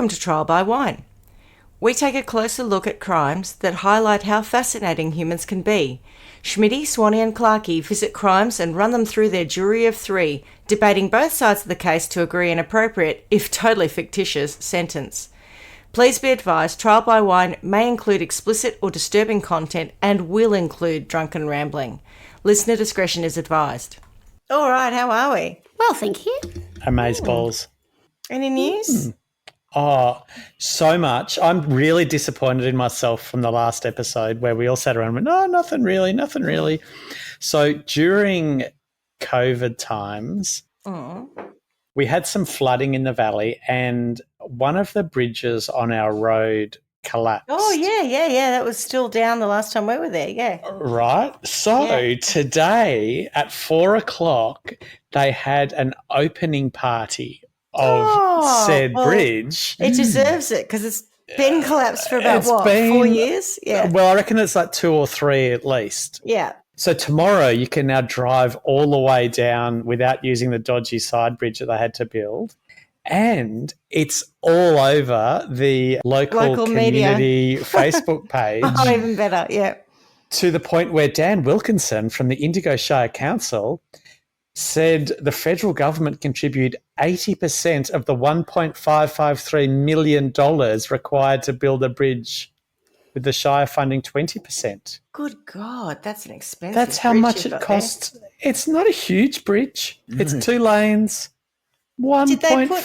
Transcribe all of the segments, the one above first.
Welcome to Trial by Wine. We take a closer look at crimes that highlight how fascinating humans can be. Schmitty, Swanee and Clarkey visit crimes and run them through their jury of three, debating both sides of the case to agree an appropriate, if totally fictitious, sentence. Please be advised, Trial by Wine may include explicit or disturbing content and will include drunken rambling. Listener discretion is advised. All right, how are we? Well, thank you. Amazeballs. Any news? Oh, so much. I'm really disappointed in myself from the last episode where we all sat around and went, no, nothing really. So during COVID times, we had some flooding in the valley and one of the bridges on our road collapsed. Oh, yeah. That was still down the last time we were there, yeah. Right. So today at 4:00, they had an opening party of said bridge. It deserves it because it's been collapsed for about, 4 years? Yeah. Well, I reckon it's like 2 or 3 at least. Yeah. So tomorrow you can now drive all the way down without using the dodgy side bridge that they had to build. And it's all over the local community Facebook page. Oh, even better, yeah. To the point where Dan Wilkinson from the Indigo Shire Council said the federal government contributed 80% of the $1.553 million required to build a bridge, with the Shire funding 20%. Good God, that's an expensive That's how much it costs. It's not a huge bridge. It's 2 lanes. Did they put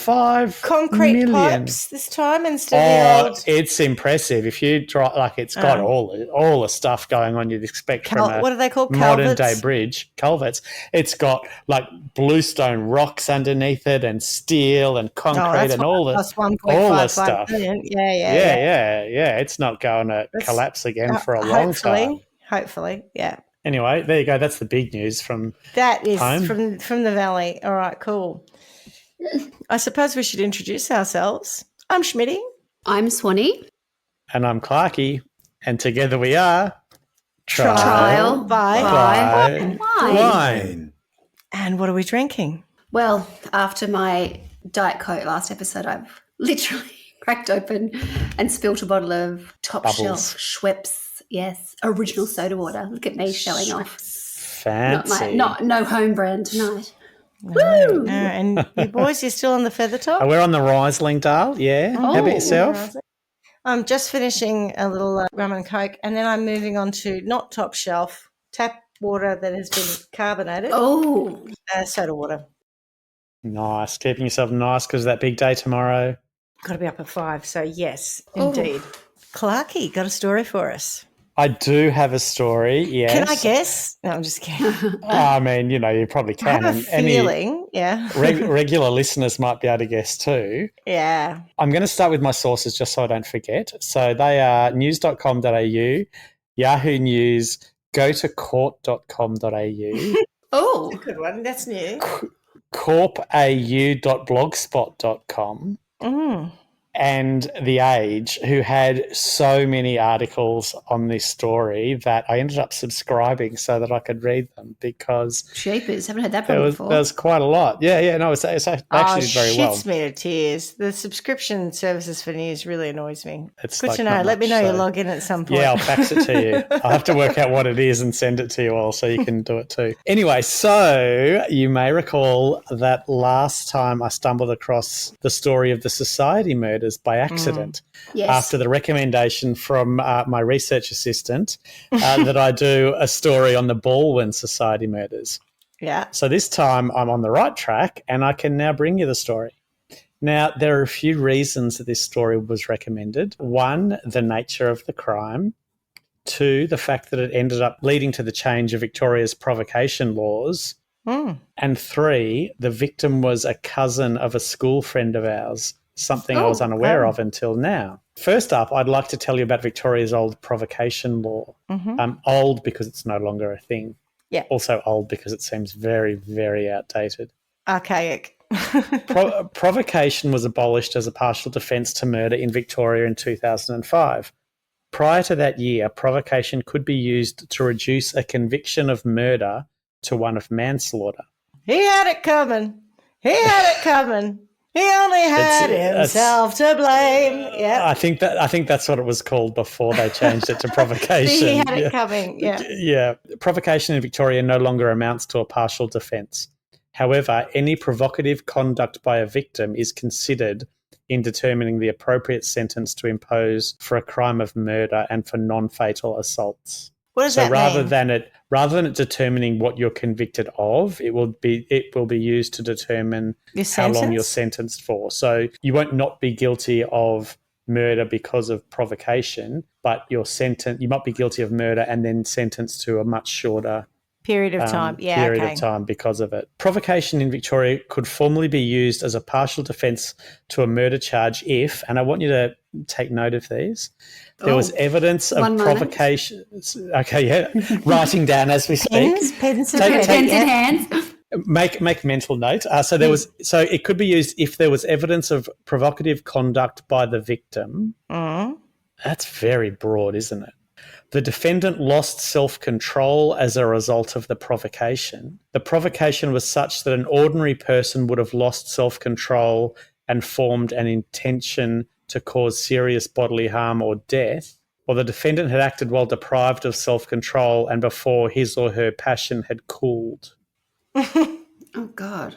concrete pipes this time instead of the old? It's impressive. If you drive, it's got all the stuff going on you'd expect from a what are they called? modern day bridge. Culverts. It's got bluestone rocks underneath it and steel and concrete and all the stuff. Yeah. It's not going to collapse again for a long time. Hopefully, yeah. Anyway, there you go. That's the big news from home. From the valley. All right, cool. I suppose we should introduce ourselves. I'm Schmitty. I'm Swanee. And I'm Clarkey. And together we are Trial by Wine. And what are we drinking? Well, after my Diet Coke last episode, I've literally cracked open and spilt a bottle of top shelf Schweppes. Yes, original soda water. Look at me showing off. Fancy. No home brand tonight. No. And you boys, you're still on the feather top? We're on the Riesling, Dale. Yeah. How about yourself? I'm just finishing a little rum and coke, and then I'm moving on to not top shelf, tap water that has been carbonated. Soda water. Nice. Keeping yourself nice because of that big day tomorrow. Got to be up at 5, so yes, indeed. Clarkey, got a story for us? I do have a story, yes. Can I guess? No, I'm just kidding. I mean, you probably can. I have a feeling, yeah. Regular listeners might be able to guess too. Yeah. I'm going to start with my sources just so I don't forget. So they are news.com.au, Yahoo News, gotocourt.com.au. Oh, that's a good one. That's new. corpau.blogspot.com. And The Age, who had so many articles on this story that I ended up subscribing so that I could read them because Shapers, haven't had that before. There was quite a lot. Yeah. No, it's actually very well. Shits me to tears. The subscription services for news really annoys me. It's good to know. Let me know you log in at some point. Yeah, I'll fax it to you. I'll have to work out what it is and send it to you all so you can do it too. Anyway, so you may recall that last time I stumbled across the story of the Society murders by accident after the recommendation from my research assistant that I do a story on the Balwyn Society murders. Yeah. So this time I'm on the right track and I can now bring you the story. Now, there are a few reasons that this story was recommended. 1, the nature of the crime. 2, the fact that it ended up leading to the change of Victoria's provocation laws. And 3, the victim was a cousin of a school friend of ours. Something I was unaware of until now. First up, I'd like to tell you about Victoria's old provocation law. Old because it's no longer a thing. Yeah. Also old because it seems very, very outdated. Archaic. Provocation was abolished as a partial defence to murder in Victoria in 2005. Prior to that year, provocation could be used to reduce a conviction of murder to one of manslaughter. He had it coming. He only had It's- himself to blame. Yeah. I think that's what it was called before they changed it to provocation. See, he had it Yeah. coming. Yeah. Yeah. Provocation in Victoria no longer amounts to a partial defence. However, any provocative conduct by a victim is considered in determining the appropriate sentence to impose for a crime of murder and for non-fatal assaults. What does So that rather mean? than it determining what you're convicted of, it will be used to determine how long you're sentenced for. So you won't not be guilty of murder because of provocation, but you might be guilty of murder and then sentenced to a much shorter Period of time. Yeah, period okay. of time because of it. Provocation in Victoria could formally be used as a partial defence to a murder charge if, and I want you to take note of these, there was evidence of provocation. Okay, yeah. Writing down as we speak. Pens and Pens in hands. Make mental note. So it could be used if there was evidence of provocative conduct by the victim. That's very broad, isn't it? The defendant lost self-control as a result of the provocation. The provocation was such that an ordinary person would have lost self-control and formed an intention to cause serious bodily harm or death, or the defendant had acted while deprived of self-control and before his or her passion had cooled. Oh, God.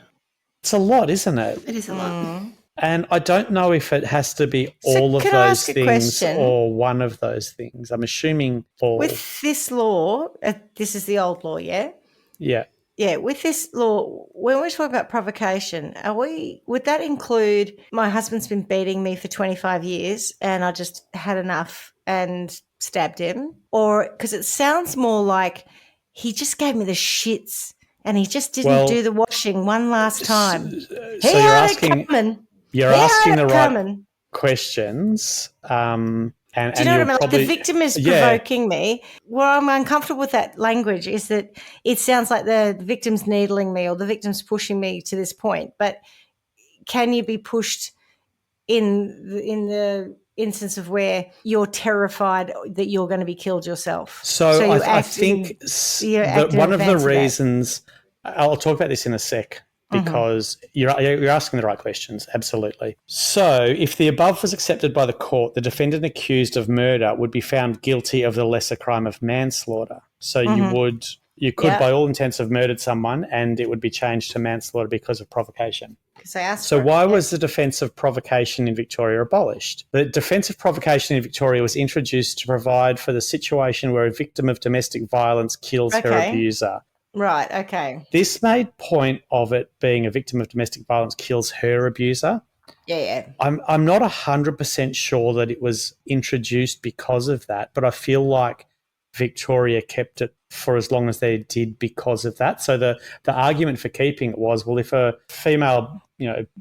It's a lot, isn't it? It is a lot. And I don't know if it has to be all of those things question? or one of those things. I'm assuming all. With this law, this is the old law, yeah? Yeah. Yeah, with this law, when we're talking about provocation, would that include my husband's been beating me for 25 years and I just had enough and stabbed him? Or because it sounds more like he just gave me the shits and he just didn't do the washing one last time. So you're asking the right questions. And do you know what I mean? Probably, the victim is provoking me. Where I'm uncomfortable with that language is that it sounds like the victim's needling me or the victim's pushing me to this point. But can you be pushed in the instance of where you're terrified that you're going to be killed yourself? So I think that one of the reasons – I'll talk about this in a sec because you're asking the right questions, absolutely. So if the above was accepted by the court, the defendant accused of murder would be found guilty of the lesser crime of manslaughter. So you could by all intents have murdered someone and it would be changed to manslaughter because of provocation. So why was the defence of provocation in Victoria abolished? The defence of provocation in Victoria was introduced to provide for the situation where a victim of domestic violence kills her abuser. Right, okay. This made point of it being a victim of domestic violence kills her abuser. Yeah. I'm not 100% sure that it was introduced because of that, but I feel like Victoria kept it for as long as they did because of that. So the argument for keeping it was, well, if a female,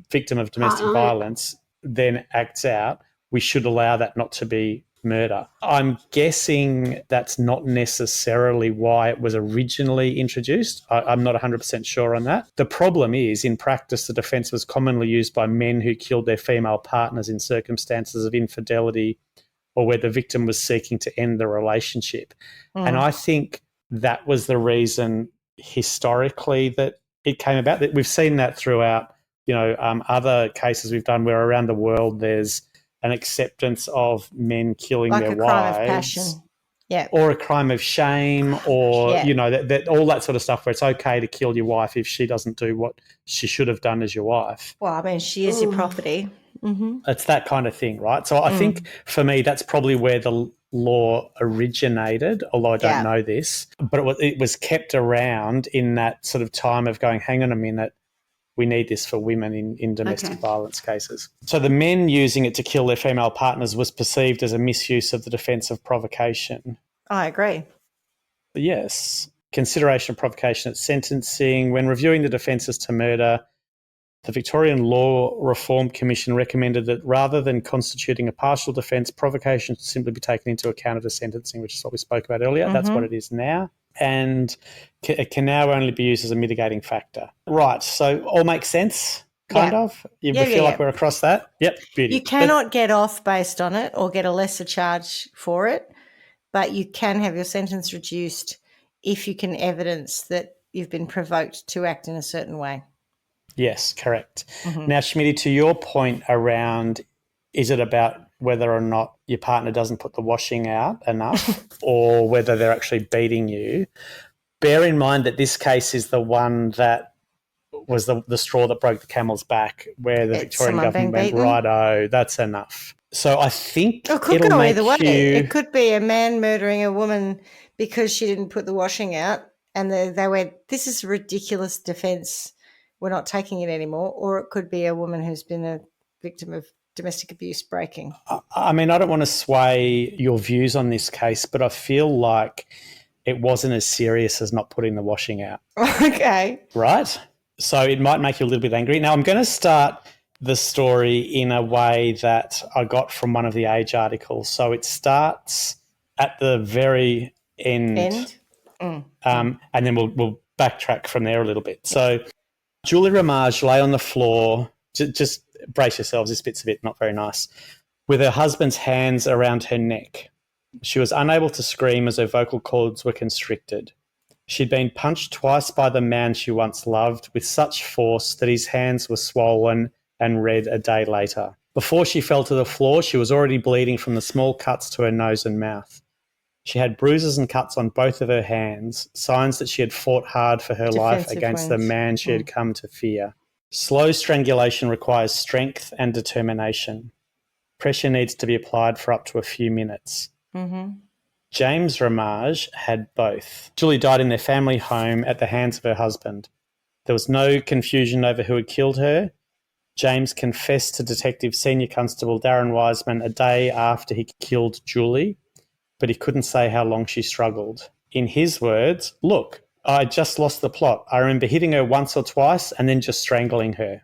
victim of domestic violence then acts out, we should allow that not to be murder. I'm guessing that's not necessarily why it was originally introduced. I'm not 100% sure on that. The problem is, in practice, the defence was commonly used by men who killed their female partners in circumstances of infidelity or where the victim was seeking to end the relationship. And I think that was the reason historically that it came about. That we've seen that throughout, other cases we've done where around the world there's an acceptance of men killing their wives. Like a crime of passion. Yeah. Or a crime of shame or, that all that sort of stuff where it's okay to kill your wife if she doesn't do what she should have done as your wife. Well, I mean, she is your property. Mm-hmm. It's that kind of thing, right? So I think for me that's probably where the law originated, although I don't know this. But it was kept around in that sort of time of going, hang on a minute, we need this for women in domestic violence cases. So the men using it to kill their female partners was perceived as a misuse of the defence of provocation. I agree. Yes. Consideration of provocation at sentencing. When reviewing the defences to murder, the Victorian Law Reform Commission recommended that rather than constituting a partial defence, provocation should simply be taken into account at the sentencing, which is what we spoke about earlier. That's what it is now. And it can now only be used as a mitigating factor. Right, so all makes sense, kind of? We feel like we're across that? Yep, beauty. You cannot get off based on it or get a lesser charge for it, but you can have your sentence reduced if you can evidence that you've been provoked to act in a certain way. Yes, correct. Mhm. Now, Schmitty, to your point around, is it about whether or not your partner doesn't put the washing out enough or whether they're actually beating you? Bear in mind that this case is the one that was the straw that broke the camel's back, where the It's Victorian someone government being went, beaten? righto, that's enough. So I think It could it'll go make either way. you... It could be a man murdering a woman because she didn't put the washing out, and they went, "This is a ridiculous defence. We're not taking it anymore." Or it could be a woman who's been a victim of domestic abuse breaking. I mean, I don't want to sway your views on this case, but I feel like it wasn't as serious as not putting the washing out. Okay. Right? So it might make you a little bit angry. Now, I'm going to start the story in a way that I got from one of the Age articles. So it starts at the very end. And then we'll backtrack from there a little bit. So Julie Ramage lay on the floor. Just brace yourselves, this bit's a bit not very nice. With her husband's hands around her neck. She was unable to scream as her vocal cords were constricted. She'd been punched twice by the man she once loved with such force that his hands were swollen and red a day later. Before she fell to the floor, she was already bleeding from the small cuts to her nose and mouth. She had bruises and cuts on both of her hands, signs that she had fought hard for her life Defensive against wounds. the man she had come to fear. Slow strangulation requires strength and determination. Pressure needs to be applied for up to a few minutes. James Ramage had both. Julie died in their family home at the hands of her husband. There was no confusion over who had killed her. James confessed to Detective Senior Constable Darren Wiseman a day after he killed Julie, but he couldn't say how long she struggled. In his words, "Look, I just lost the plot. I remember hitting her once or twice and then just strangling her."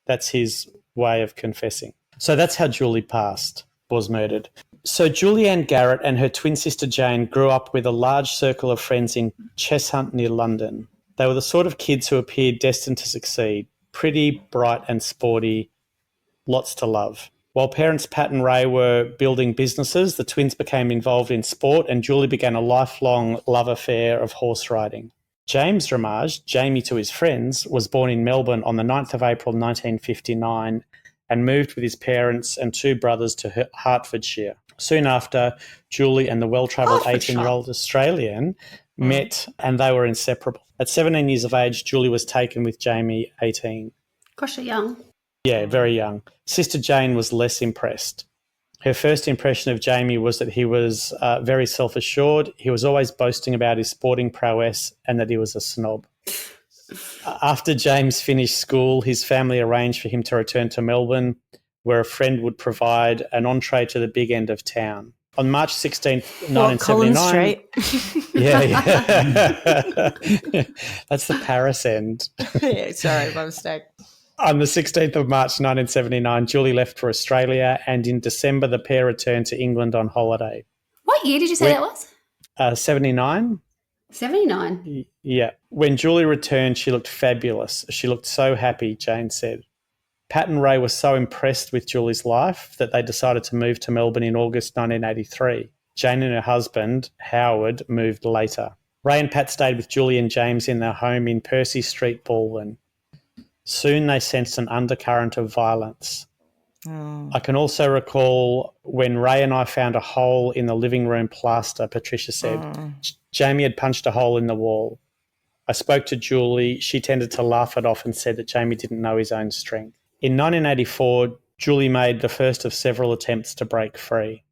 That's his way of confessing. So that's how Julie was murdered. So Julianne Garrett and her twin sister Jane grew up with a large circle of friends in Cheshunt near London. They were the sort of kids who appeared destined to succeed. Pretty, bright and sporty, lots to love. While parents Pat and Ray were building businesses, the twins became involved in sport and Julie began a lifelong love affair of horse riding. James Ramage, Jamie to his friends, was born in Melbourne on the 9th of April 1959 and moved with his parents and two brothers to Hertfordshire. Soon after, Julie and the well-travelled 18-year-old Australian met and they were inseparable. At 17 years of age, Julie was taken with Jamie, 18. Gosh, you're young. Yeah, very young. Sister Jane was less impressed. Her first impression of Jamie was that he was very self-assured. He was always boasting about his sporting prowess and that he was a snob. After James finished school, his family arranged for him to return to Melbourne, where a friend would provide an entree to the big end of town. On March 16th, 1979... Yeah. That's the Paris end. Yeah, sorry, my mistake. On the 16th of March 1979, Julie left for Australia, and in December, the pair returned to England on holiday. What year did you say that was? 79. 79. Yeah. When Julie returned, she looked fabulous. She looked so happy, Jane said. Pat and Ray were so impressed with Julie's life that they decided to move to Melbourne in August 1983. Jane and her husband, Howard, moved later. Ray and Pat stayed with Julie and James in their home in Percy Street, Balwyn. Soon they sensed an undercurrent of violence. I can also recall when Ray and I found a hole in the living room plaster, Patricia said. Jamie had punched a hole in the wall. I spoke to Julie. She tended to laugh it off and said that Jamie didn't know his own strength. In 1984, Julie made the first of several attempts to break free.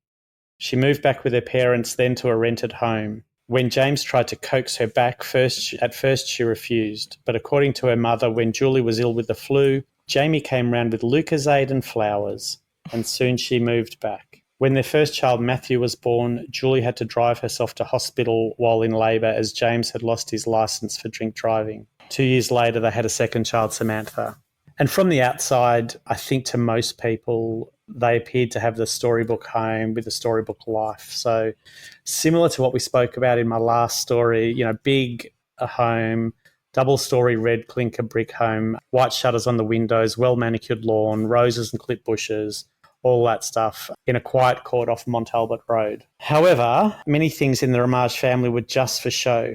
She moved back with her parents, then to a rented home. When James tried to coax her back, at first she refused. But according to her mother, when Julie was ill with the flu, Jamie came round with Lucozade and flowers, and soon she moved back. When their first child, Matthew, was born, Julie had to drive herself to hospital while in labour as James had lost his licence for drink driving. 2 years later, they had a second child, Samantha. And from the outside, I think to most people, they appeared to have the storybook home with a storybook life. So similar to what we spoke about in my last story, big home, double-storey red clinker brick home, white shutters on the windows, well-manicured lawn, roses and clip bushes, all that stuff in a quiet court off Mont Albert Road. However, many things in the Ramage family were just for show.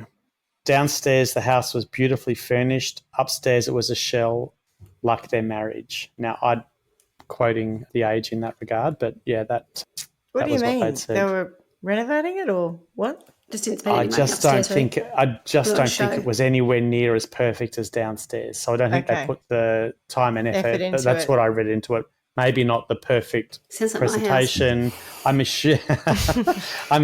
Downstairs, the house was beautifully furnished. Upstairs, it was a shell, like their marriage. Now, I'm quoting the age in that regard, but yeah, that What do you was what mean? they'd said. They were renovating it or what? Just didn't spend I any money just don't upstairs. think it was anywhere near as perfect as downstairs. So I don't think they put the time and effort. into That's it. what I read into it. Maybe not the perfect Sounds like my house. presentation. I'm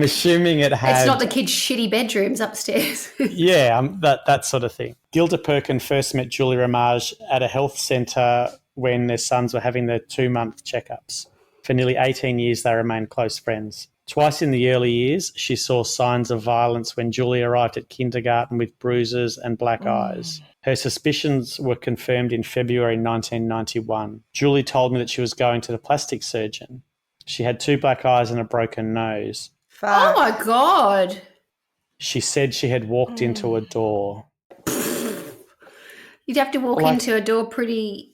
assuming it had. It's not the kids' shitty bedrooms upstairs. Yeah, that sort of thing. Gilda Perkin first met Julie Ramage at a health centre when their sons were having their 2-month checkups. For nearly 18 years, they remained close friends. Twice in the early years, she saw signs of violence when Julie arrived at kindergarten with bruises and black eyes. Her suspicions were confirmed in February 1991. Julie told me that she was going to the plastic surgeon. She had 2 black eyes and a broken nose. Oh, my God. She said she had walked into a door. You'd have to walk into a door pretty...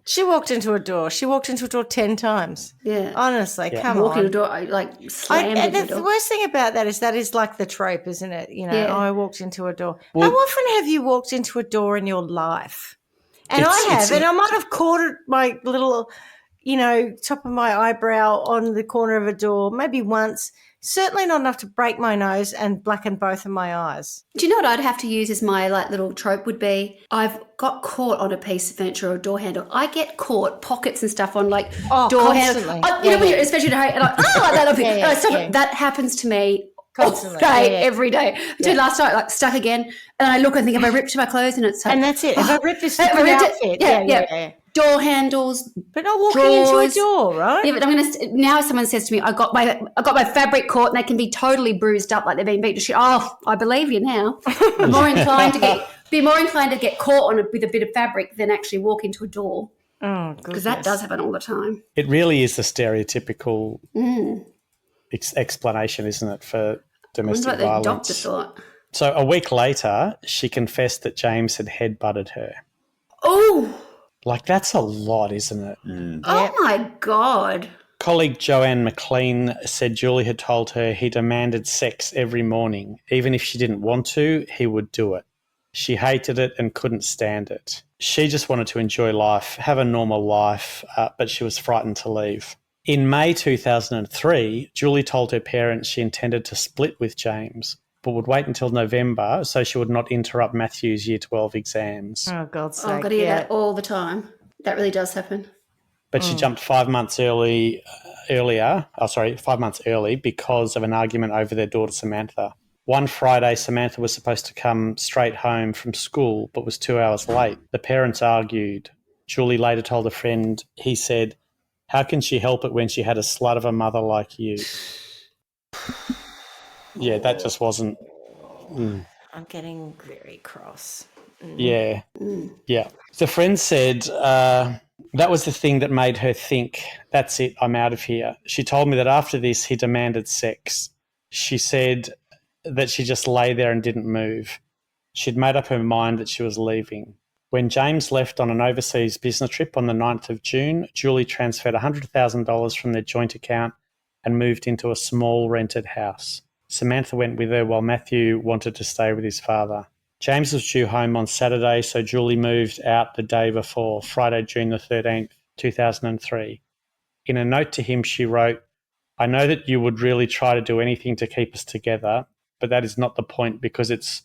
She walked into a door. She walked into a door 10 times. Yeah. Honestly, come Walking on. a door, like, slammed into a door. The worst thing about that is like the trope, isn't it? You know, I walked into a door. Well, how often have you walked into a door in your life? And I have, and I might have caught my little, top of my eyebrow on the corner of a door maybe once. Certainly not enough to break my nose and blacken both of my eyes. Do you know what I'd have to use as my little trope would be? I've got caught on a piece of furniture or a door handle. I get caught pockets and stuff on door constantly. handles. Especially at home, and that happens to me constantly, all day, every day. Last night, stuck again, and I look and think, have I ripped my clothes? And it's like, and that's it. Have I ripped this outfit? Yeah. Door handles, but not walking into a door, right? Yeah, but I'm gonna. Now, if someone says to me, "I got my fabric caught," and they can be totally bruised up, like they've been beaten to shit. Oh, I believe you now. I'm more inclined to get caught with a bit of fabric than actually walk into a door. Oh, because that does happen all the time. It really is the stereotypical explanation, isn't it, for domestic violence? The doctor thought. So a week later, she confessed that James had headbutted her. Oh. Like, that's a lot, isn't it? Oh, my God. Colleague Joanne McLean said Julie had told her he demanded sex every morning. Even if she didn't want to, he would do it. She hated it and couldn't stand it. She just wanted to enjoy life, have a normal life, but she was frightened to leave. In May 2003, Julie told her parents she intended to split with James, but would wait until November so she would not interrupt Matthew's Year 12 exams. Oh, God's sake. I've got to hear that all the time. That really does happen. But she jumped 5 months early because of an argument over their daughter Samantha. One Friday, Samantha was supposed to come straight home from school but was 2 hours late. The parents argued. Julie later told a friend, he said, "How can she help it when she had a slut of a mother like you?" Yeah, that just wasn't... I'm getting very cross. Yeah. The friend said that was the thing that made her think, that's it, I'm out of here. She told me that after this, he demanded sex. She said that she just lay there and didn't move. She'd made up her mind that she was leaving. When James left on an overseas business trip on the 9th of June, Julie transferred $100,000 from their joint account and moved into a small rented house. Samantha went with her while Matthew wanted to stay with his father. James was due home on Saturday, so Julie moved out the day before, Friday, June the 13th, 2003. In a note to him, she wrote, "I know that you would really try to do anything to keep us together, but that is not the point because it's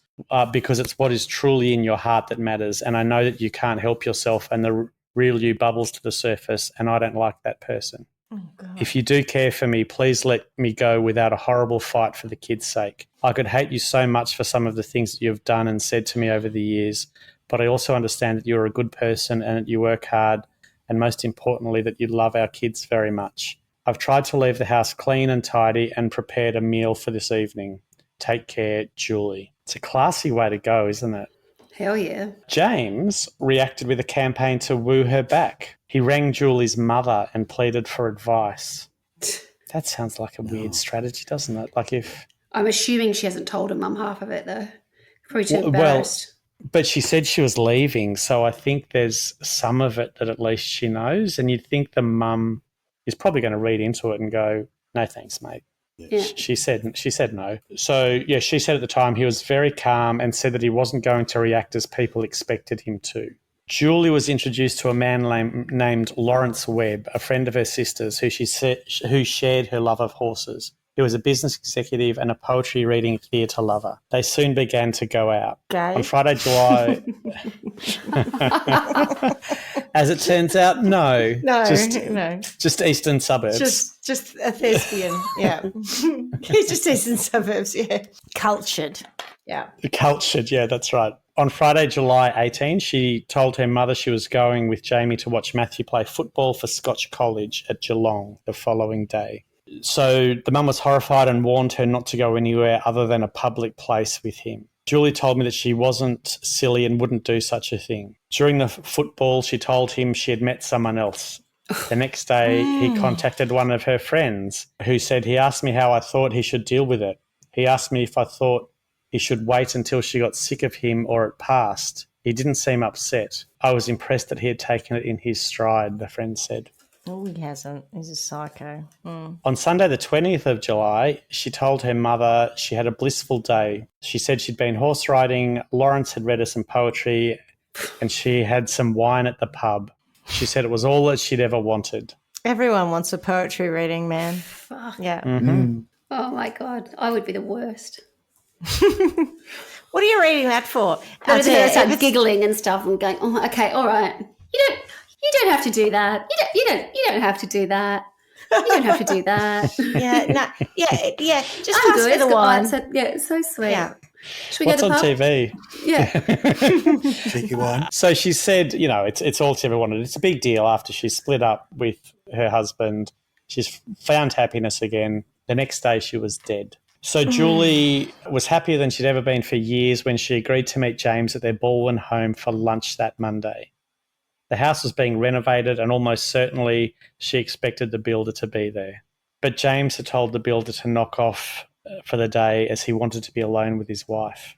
what is truly in your heart that matters, and I know that you can't help yourself and the real you bubbles to the surface, and I don't like that person. Oh, God. If you do care for me, please let me go without a horrible fight for the kids' sake. I could hate you so much for some of the things that you've done and said to me over the years, but I also understand that you're a good person and that you work hard, and most importantly, that you love our kids very much. I've tried to leave the house clean and tidy and prepared a meal for this evening. Take care, Julie." It's a classy way to go, isn't it? Hell yeah. James reacted with a campaign to woo her back. He rang Julie's mother and pleaded for advice. That sounds like a weird strategy, doesn't it? Like if... I'm assuming she hasn't told her mum half of it, though. Probably too embarrassed. But she said she was leaving, so I think there's some of it that at least she knows, and you'd think the mum is probably going to read into it and go, "No thanks, mate." Yeah. She said no. So, yeah, she said at the time he was very calm and said that he wasn't going to react as people expected him to. Julie was introduced to a man named Lawrence Webb, a friend of her sister's, who shared her love of horses. He was a business executive and a poetry reading theatre lover. They soon began to go out. Gay? On Friday, July... As it turns out, no. No, Just eastern suburbs. Just a thespian, yeah. Just eastern suburbs, yeah. Cultured, yeah. Cultured, yeah, that's right. On Friday, July 18, she told her mother she was going with Jamie to watch Matthew play football for Scotch College at Geelong the following day. So the mum was horrified and warned her not to go anywhere other than a public place with him. Julie told me that she wasn't silly and wouldn't do such a thing. During the football, she told him she had met someone else. The next day, he contacted one of her friends who said, he asked me how I thought he should deal with it. He asked me if I thought he should wait until she got sick of him or it passed. He didn't seem upset. I was impressed that he had taken it in his stride, the friend said. Oh, he hasn't. He's a psycho. On Sunday, the 20th of July, she told her mother she had a blissful day. She said she'd been horse riding, Lawrence had read her some poetry, and she had some wine at the pub. She said it was all that she'd ever wanted. Everyone wants a poetry reading, man. Fuck. Yeah. Mm-hmm. Oh, my God. I would be the worst. What are you reading that for? I start giggling and stuff and going, oh, okay, all right. You don't have to do that. You don't have to do that. You don't have to do that. yeah. Just I'm pass good. me the wine. It's so sweet. Yeah. Should we What's go to on the pub? TV? Yeah. Cheeky one. So she said, it's all she ever wanted. It's a big deal after she split up with her husband. She's found happiness again. The next day she was dead. So Julie was happier than she'd ever been for years when she agreed to meet James at their Balwyn home for lunch that Monday. The house was being renovated and almost certainly she expected the builder to be there. But James had told the builder to knock off for the day as he wanted to be alone with his wife.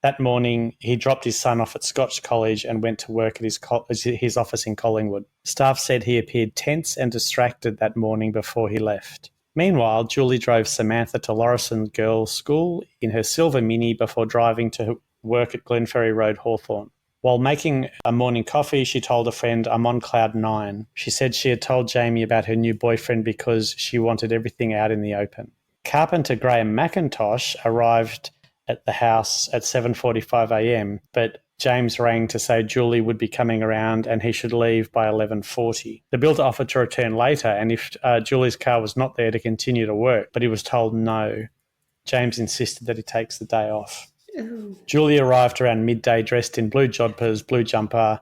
That morning, he dropped his son off at Scotch College and went to work at his office in Collingwood. Staff said he appeared tense and distracted that morning before he left. Meanwhile, Julie drove Samantha to Lauriston Girls' School in her silver Mini before driving to work at Glenferrie Road, Hawthorn. While making a morning coffee, she told a friend, I'm on cloud 9. She said she had told Jamie about her new boyfriend because she wanted everything out in the open. Carpenter Graham McIntosh arrived at the house at 7:45am, but James rang to say Julie would be coming around and he should leave by 11:40. The builder offered to return later and if Julie's car was not there to continue to work, but he was told no. James insisted that he takes the day off. Ooh. Julie arrived around midday dressed in blue jodhpurs, blue jumper,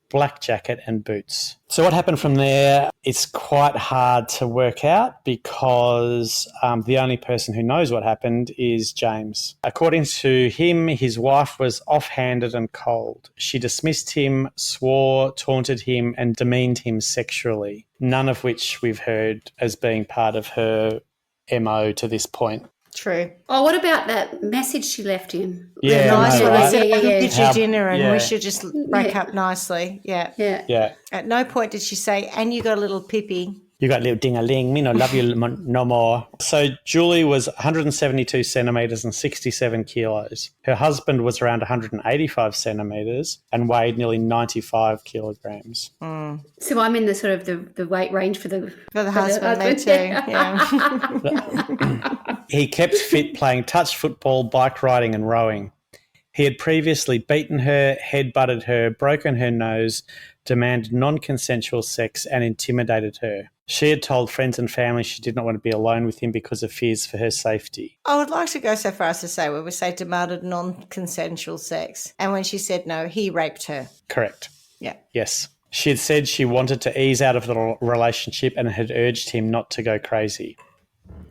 black jacket and boots. So what happened from there, it's quite hard to work out because the only person who knows what happened is James. According to him, his wife was offhanded and cold. She dismissed him, swore, taunted him and demeaned him sexually, none of which we've heard as being part of her MO to this point. True. Oh, what about that message she left him? Yeah, Nice no, one. right? They said, Yeah. get you dinner and Yeah. we should just break up nicely. Yeah. Yeah. Yeah. At no point did she say, and you got a little pippy. You got a little ding-a-ling, me no love you no more. So Julie was 172 centimetres and 67 kilos. Her husband was around 185 centimetres and weighed nearly 95 kilograms. So I'm in the sort of the weight range for the husband, me too. Yeah. He kept fit playing touch football, bike riding and rowing. He had previously beaten her, headbutted her, broken her nose, demanded non-consensual sex and intimidated her. She had told friends and family she did not want to be alone with him because of fears for her safety. I would like to go so far as to say where we say demanded non-consensual sex. And when she said no, he raped her. Correct. Yeah. Yes. She had said she wanted to ease out of the relationship and had urged him not to go crazy.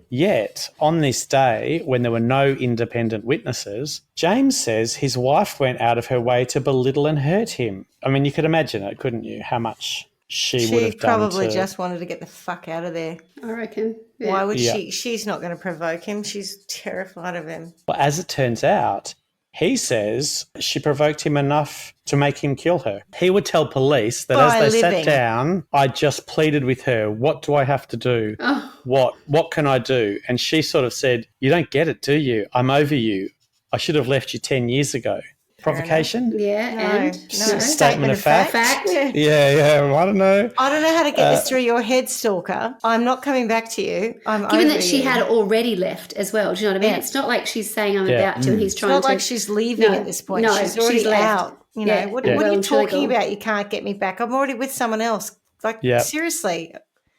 Yet, on this day, when there were no independent witnesses, James says his wife went out of her way to belittle and hurt him. I mean, you could imagine it, couldn't you, how much she would have done probably to... just wanted to get the fuck out of there. I reckon. Yeah. Why would Yeah. she? She's not going to provoke him. She's terrified of him. Well, as it turns out, He says she provoked him enough to make him kill her. He would tell police that as they sat down, I just pleaded with her, what do I have to do? Oh. What can I do? And she sort of said, you don't get it, do you? I'm over you. I should have left you 10 years ago. Provocation? Yeah, No. Statement of fact? Yeah. Yeah, I don't know. I don't know how to get this through your head, stalker. I'm not coming back to you. I'm Given over that she you. had already left as well. Do you know what I mean? Yeah. It's not like she's saying I'm about to and he's It's trying not to. like she's leaving at this point. No, she's already left. out. You know, Yeah. what Yeah. are Well you and truly talking gone. about? You can't get me back. I'm already with someone else. Like, seriously.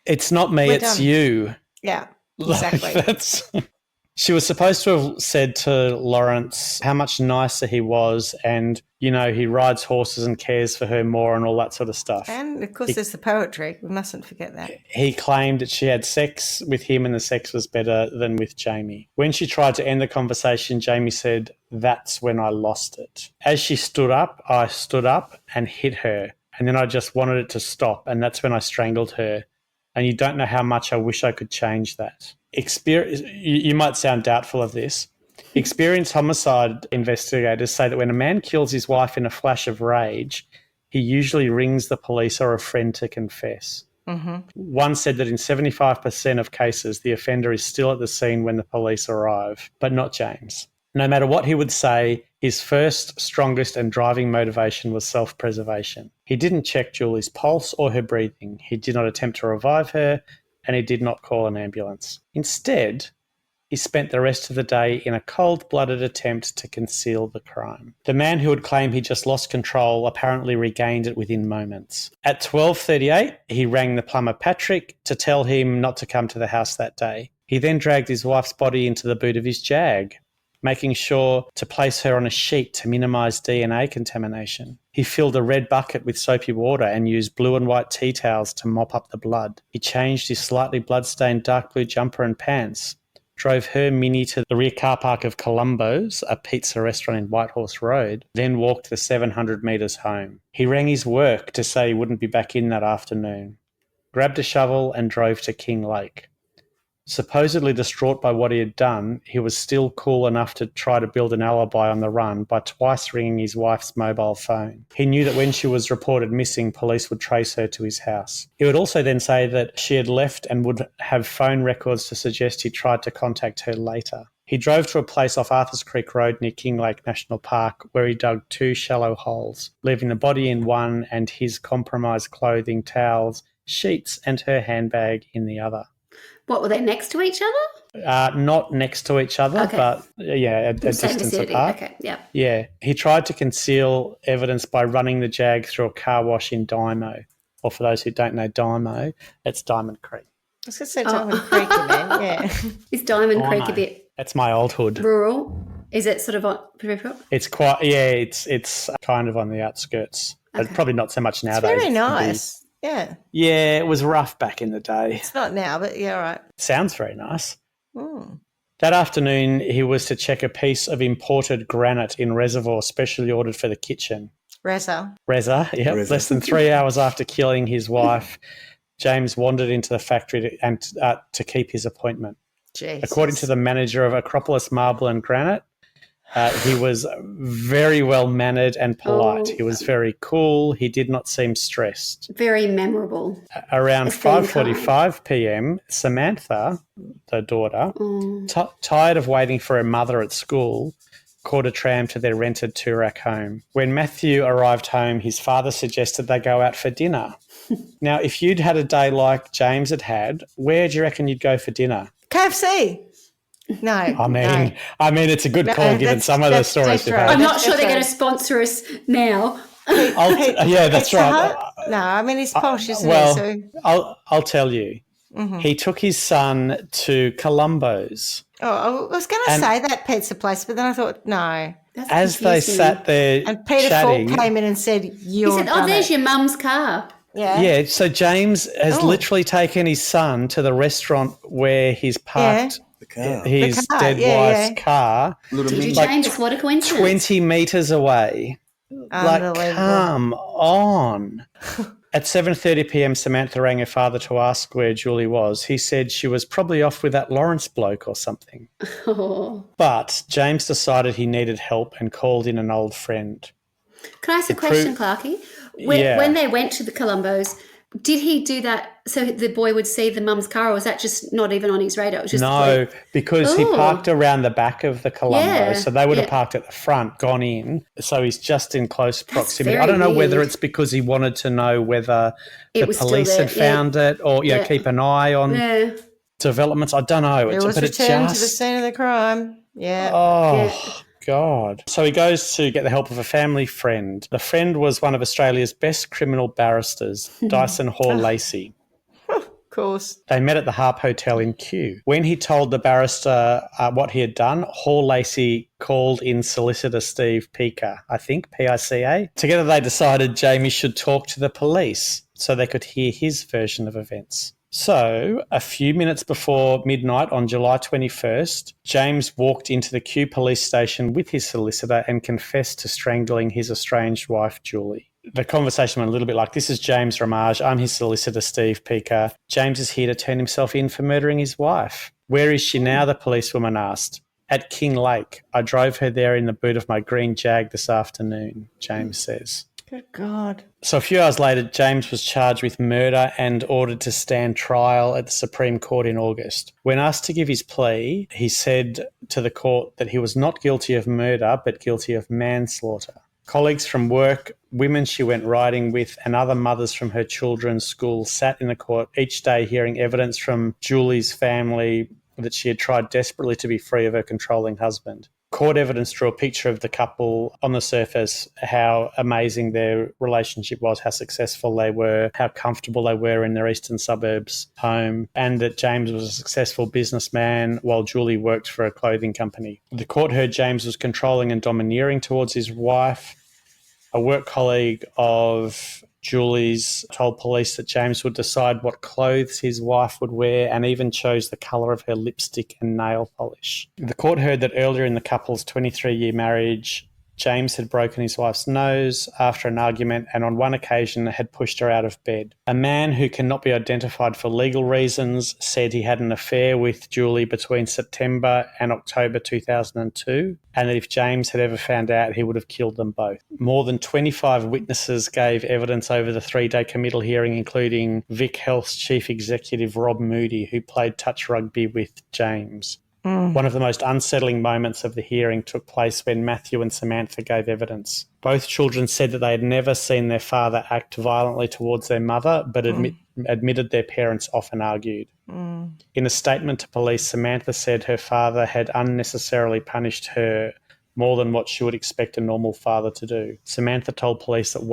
It's not me, it's done. you. Yeah, exactly. She was supposed to have said to Lawrence how much nicer he was and, you know, he rides horses and cares for her more and all that sort of stuff. And, of course, there's the poetry. We mustn't forget that. He claimed that she had sex with him and the sex was better than with Jamie. When she tried to end the conversation, Jamie said, that's when I lost it. As she stood up, I stood up and hit her. And then I just wanted it to stop. And that's when I strangled her. And you don't know how much I wish I could change that. You might sound doubtful of this. Experienced homicide investigators say that when a man kills his wife in a flash of rage, he usually rings the police or a friend to confess. Mm-hmm. One said that in 75% of cases, the offender is still at the scene when the police arrive, but not James. No matter what he would say, his first, strongest and driving motivation was self-preservation. He didn't check Julie's pulse or her breathing. He did not attempt to revive her, and he did not call an ambulance. Instead, he spent the rest of the day in a cold-blooded attempt to conceal the crime. The man who would claim he just lost control apparently regained it within moments. At 12:38, he rang the plumber Patrick to tell him not to come to the house that day. He then dragged his wife's body into the boot of his Jag, making sure to place her on a sheet to minimise DNA contamination. He filled a red bucket with soapy water and used blue and white tea towels to mop up the blood. He changed his slightly blood-stained dark blue jumper and pants, drove her Mini to the rear car park of Columbo's, a pizza restaurant in Whitehorse Road, then walked the 700 metres home. He rang his work to say he wouldn't be back in that afternoon, grabbed a shovel and drove to King Lake. Supposedly distraught by what he had done, he was still cool enough to try to build an alibi on the run by twice ringing his wife's mobile phone. He knew that when she was reported missing, police would trace her to his house. He would also then say that she had left and would have phone records to suggest he tried to contact her later. He drove to a place off Arthurs Creek Road near King Lake National Park where he dug 2 shallow holes, leaving the body in one and his compromised clothing, towels, sheets and her handbag in the other. What, were they next to each other? Not next to each other, but a distance vicinity. apart. Okay, yeah. Yeah. He tried to conceal evidence by running the Jag through a car wash in Dymo. Or for those who don't know Dymo, it's Diamond Creek. I was going to say Diamond Creek, man. Yeah. Is Diamond Creek a bit That's my old hood. rural? Is it sort of on peripheral? It's quite, it's kind of on the outskirts. Okay. Probably not so much nowadays. Very nice. Yeah. Yeah, it was rough back in the day. It's not now, but yeah, all right. Sounds very nice. Mm. That afternoon, he was to check a piece of imported granite in reservoir specially ordered for the kitchen. Reza, yep. Reza. Less than 3 hours after killing his wife, James wandered into the factory to keep his appointment. Jesus. According to the manager of Acropolis Marble and Granite, he was very well-mannered and polite. Oh. He was very cool. He did not seem stressed. Very memorable. Around A theme 5:45 p.m., Samantha, the daughter, tired of waiting for her mother at school, caught a tram to their rented Toorak home. When Matthew arrived home, his father suggested they go out for dinner. Now, if you'd had a day like James had, where do you reckon you'd go for dinner? KFC. No. I mean, it's a good call given some of the stories you've I'm had. not sure they're going to sponsor us now. Yeah, that's right. No, I mean, he's posh, isn't Well, he? So, I'll tell you. He took his son to Columbo's. I was going to say that pizza place, but then I thought, no. That's As they confusing. sat there And Peter chatting, Falk came in and said, He you're said, "Oh, there's your mum's car." yeah, so James has literally taken his son to the restaurant where he's parked The car. his The car, dead wife's car Little Did you mini. Like James? What a coincidence. 20 metres away. Like, Unbelievable. come on. At 7:30 p.m, Samantha rang her father to ask where Julie was. He said she was probably off with that Lawrence bloke or something. Oh. But James decided he needed help and called in an old friend. Can I ask a question, Clarky? When they went to the Colombos, did he do that so the boy would see the mum's car, or was that just not even on his radar? It was just No, because he parked around the back of the Colombo, Yeah, so they would have parked at the front, gone in, so he's just in close proximity. very I don't know whether weird. it's because he wanted to know whether It the was still police there, had found it or keep an eye on Yeah. developments. I don't know. It was returned to the scene of the crime. Yeah. Oh, God. So he goes to get the help of a family friend. The friend was one of Australia's best criminal barristers, Dyson Hall Lacey. Of course. They met at the Harp Hotel in Kew. When he told the barrister what he had done, Hall Lacey called in solicitor Steve Pica, I think, P-I-C-A. Together they decided Jamie should talk to the police so they could hear his version of events. So, a few minutes before midnight on July 21st, James walked into the Kew police station with his solicitor and confessed to strangling his estranged wife, Julie. The conversation went a little bit like, this is James Ramage. I'm his solicitor, Steve Pica. James is here to turn himself in for murdering his wife. Where is she now, the policewoman asked. At King Lake. I drove her there in the boot of my green Jag this afternoon, James says. Good God. So a few hours later, James was charged with murder and ordered to stand trial at the Supreme Court in August. When asked to give his plea, he said to the court that he was not guilty of murder but guilty of manslaughter. Colleagues from work, women she went riding with, and other mothers from her children's school sat in the court each day hearing evidence from Julie's family that she had tried desperately to be free of her controlling husband. Court evidence drew a picture of the couple on the surface, how amazing their relationship was, how successful they were, how comfortable they were in their eastern suburbs home, and that James was a successful businessman while Julie worked for a clothing company. The court heard James was controlling and domineering towards his wife. A work colleague of Julie's told police that James would decide what clothes his wife would wear and even chose the colour of her lipstick and nail polish. The court heard that earlier in the couple's 23-year marriage, James had broken his wife's nose after an argument and on one occasion had pushed her out of bed. A man who cannot be identified for legal reasons said he had an affair with Julie between September and October 2002 and that if James had ever found out, he would have killed them both. More than 25 witnesses gave evidence over the 3-day committal hearing, including Vic Health's chief executive Rob Moody, who played touch rugby with James. One of the most unsettling moments of the hearing took place when Matthew and Samantha gave evidence. Both children said that they had never seen their father act violently towards their mother, but admitted their parents often argued. In a statement to police, Samantha said her father had unnecessarily punished her more than what she would expect a normal father to do. Samantha told police that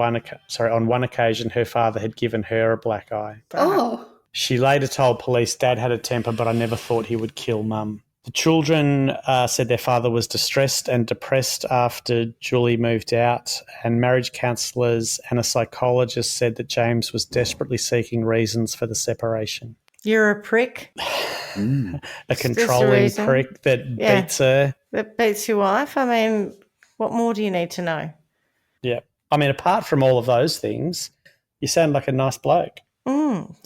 on one occasion her father had given her a black eye. Oh. She later told police, Dad had a temper, but I never thought he would kill Mum. The children said their father was distressed and depressed after Julie moved out, and marriage counsellors and a psychologist said that James was desperately seeking reasons for the separation. You're a prick. A controlling prick that beats her. That beats your wife. I mean, what more do you need to know? Yeah. I mean, apart from all of those things, you sound like a nice bloke.